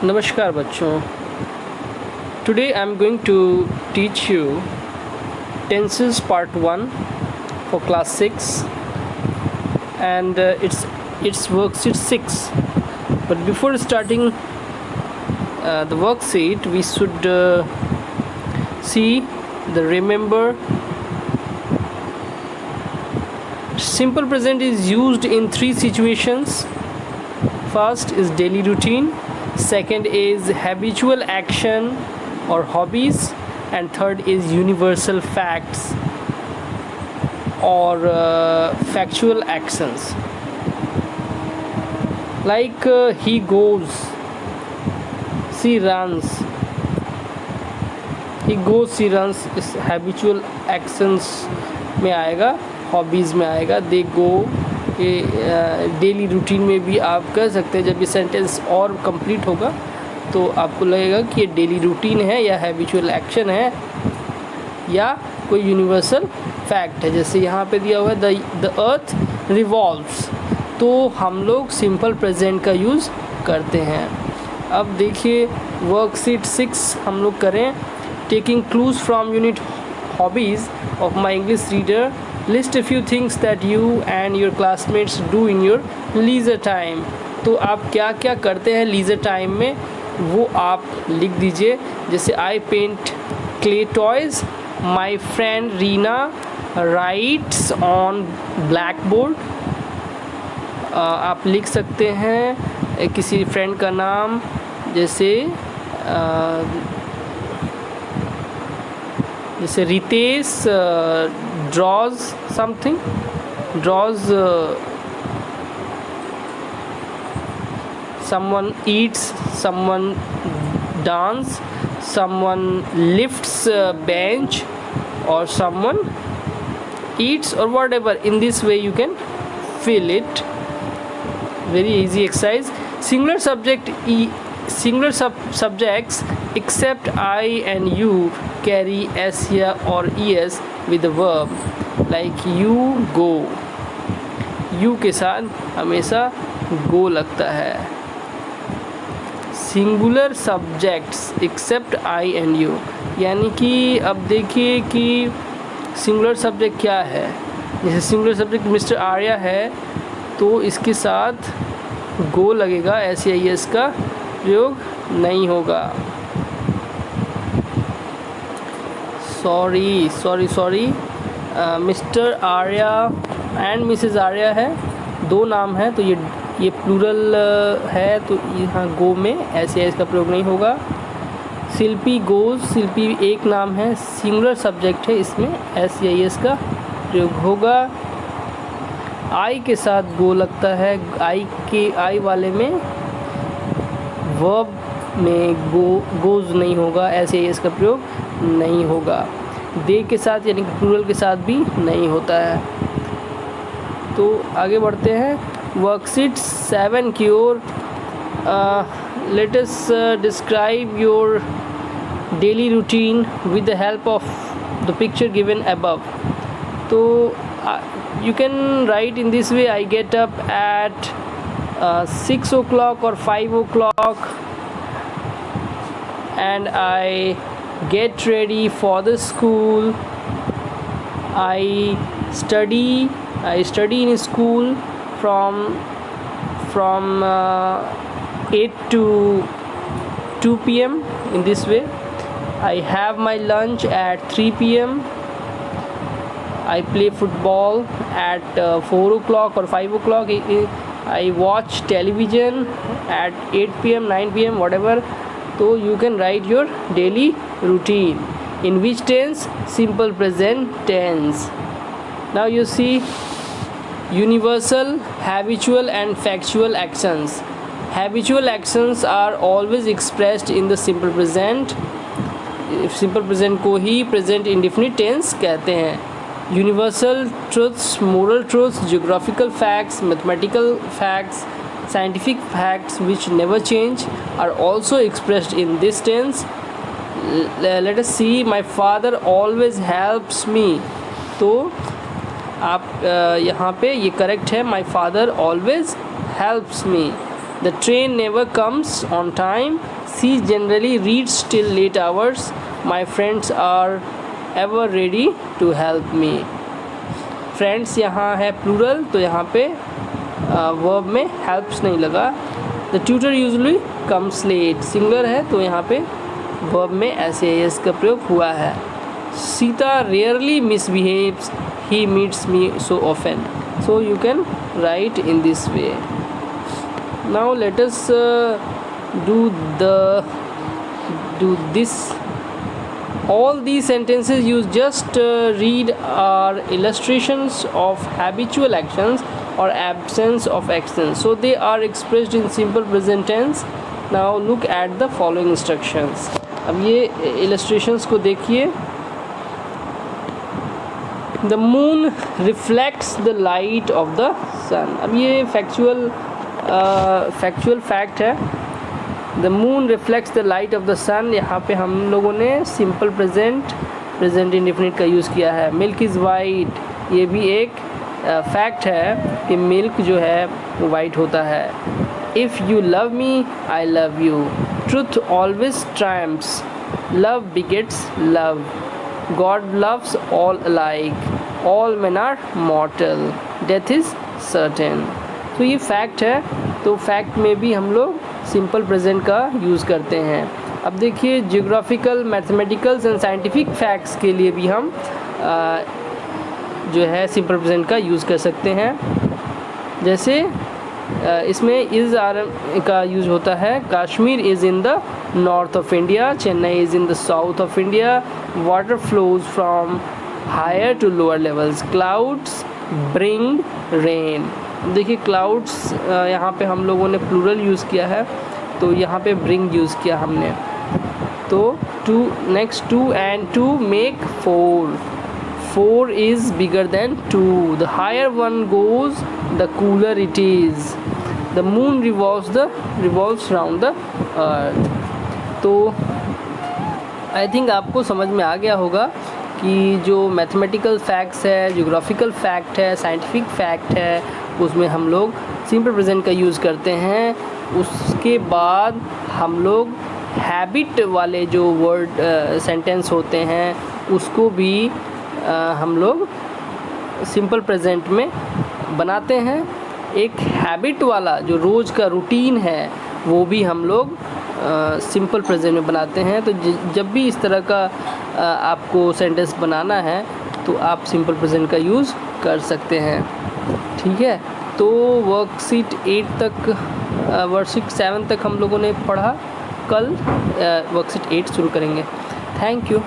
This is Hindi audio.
नमस्कार बच्चों, today I am going to teach you tenses part 1 for class 6 and it's worksheet 6. But before starting the worksheet, we should see the remember. Simple present is used in 3 situations. First is daily routine, second is habitual action or hobbies, and third is universal facts or factual actions. Like he goes, she runs. He goes, she runs इस habitual actions में आएगा, hobbies में आएगा. They go, ये डेली रूटीन में भी आप कह सकते हैं. जब ये सेंटेंस और कंप्लीट होगा तो आपको लगेगा कि ये डेली रूटीन है या हैबिचुअल एक्शन है या कोई यूनिवर्सल फैक्ट है. जैसे यहाँ पे दिया हुआ है द अर्थ रिवॉल्व्स, तो हम लोग सिंपल प्रेजेंट का यूज़ करते हैं. अब देखिए वर्कशीट 6 हम लोग करें. Taking clues from unit hobbies of my English reader, list a few things that you and your classmates do in your leisure time. तो आप क्या क्या करते हैं लीजर टाइम में वो आप लिख दीजिए. जैसे I paint clay toys, my friend Reena writes on black board. आप लिख सकते हैं किसी फ्रेंड का नाम, जैसे Ritesh draws something, draws someone eats, someone dance, someone lifts a bench, or someone eats, or whatever. In this way you can fill it. Very easy exercise. Singular subject, singular subjects except I and you carry s here or es with the verb. Like you go, you के साथ हमेशा go लगता है. Singular subjects except I and you, यानी कि अब देखिए कि सिंगुलर सब्जेक्ट क्या है. जैसे सिंगुलर सब्जेक्ट मिस्टर आर्या है तो इसके साथ गो लगेगा, ऐसे आई एस का प्रयोग नहीं होगा. Sorry mister Arya and Mrs Arya है, दो नाम है तो ये प्लूरल है तो यहाँ गो में ऐसे इसका प्रयोग नहीं होगा. शिल्पी गोज, शिल्पी एक नाम है, सिंगुलर सब्जेक्ट है, इसमें एस या एस का प्रयोग होगा. आई के साथ गो लगता है, आई वाले में वर्ब में गोज नहीं होगा, ऐसे एस का प्रयोग नहीं होगा. दे के साथ यानी कि प्लूरल के साथ भी नहीं होता है. तो आगे बढ़ते हैं. वर्कशीट 7 की ओर. Let us describe your daily routine with the help of the picture given above. तो you can write in this way. I get up at 6 o'clock or 5 o'clock and I get ready for the school. I study in school from 8 to 2 p.m. in this way. I have my lunch at 3 p.m. I play football at 4 o'clock or 5 o'clock. I watch television at 8 p.m., 9 p.m., whatever. So you can write your daily routine. In which tense? Simple present tense. Now you see universal, habitual and factual actions. Habitual actions are always expressed in the simple present. Simple present को ही present indefinite tense कहते हैं. Universal truths, moral truths, geographical facts, mathematical facts, scientific facts which never change are also expressed in this tense. Let us see. My father always helps me. तो आप यहाँ पे ये करेक्ट है. My father always helps me. The train never comes on time. She generally reads till late hours. My friends are ever ready to help me. Friends यहाँ है plural, तो यहाँ पे verb में helps नहीं लगा. The tutor usually comes late. Singular है तो यहाँ पे verb में SAS का प्रयोग हुआ है. Sita rarely misbehaves. He meets me so often. So you can write in this way. Now let us do this. All these sentences you just read are illustrations of habitual actions or absence of actions. So they are expressed in simple present tense. Now look at the following instructions. अब ये illustrations को देखिए. The moon reflects the light of the sun. अब ये factual fact है. The moon reflects the light of the sun. यहाँ पे हम लोगों ने simple present indefinite का यूज़ किया है. Milk is white. ये भी एक fact है कि milk जो है वो white होता है. If you love me, I love you. Truth always triumphs. Love begets love. God loves all alike. All men are mortal. Death is certain. तो ये फैक्ट है, तो फैक्ट में भी हम लोग सिंपल प्रेजेंट का यूज़ करते हैं. अब देखिए geographical, mathematicals and scientific facts के लिए भी हम जो है सिंपल प्रेजेंट का यूज़ कर सकते हैं. जैसे इसमें इज़ आर का यूज़ होता है. Kashmir is in the north of India. Chennai is in the south of India. Water flows from higher to lower levels. Clouds bring rain. देखिए क्लाउड्स यहाँ पे हम लोगों ने प्लूरल यूज़ किया है, तो यहाँ पे ब्रिंग यूज़ किया हमने. तो next 2 and 2 make 4. 4 is bigger than 2. The higher one goes, the cooler it is. The moon revolves around the earth. तो आई थिंक आपको समझ में आ गया होगा कि जो मैथमेटिकल फैक्ट्स है, जियोग्राफिकल फैक्ट है, साइंटिफिक फैक्ट है, उसमें हम लोग सिंपल प्रेजेंट का यूज़ करते हैं. उसके बाद हम लोग हैबिट वाले जो वर्ड सेंटेंस होते हैं उसको भी हम लोग सिंपल प्रेजेंट में बनाते हैं. एक हैबिट वाला जो रोज़ का रूटीन है वो भी हम लोग सिंपल प्रेजेंट में बनाते हैं. तो जब भी इस तरह का आपको सेंटेंस बनाना है तो आप सिंपल प्रेजेंट का यूज़ कर सकते हैं. ठीक है, तो वर्कशीट 7 तक हम लोगों ने पढ़ा. कल वर्कशीट 8 शुरू करेंगे. Thank you.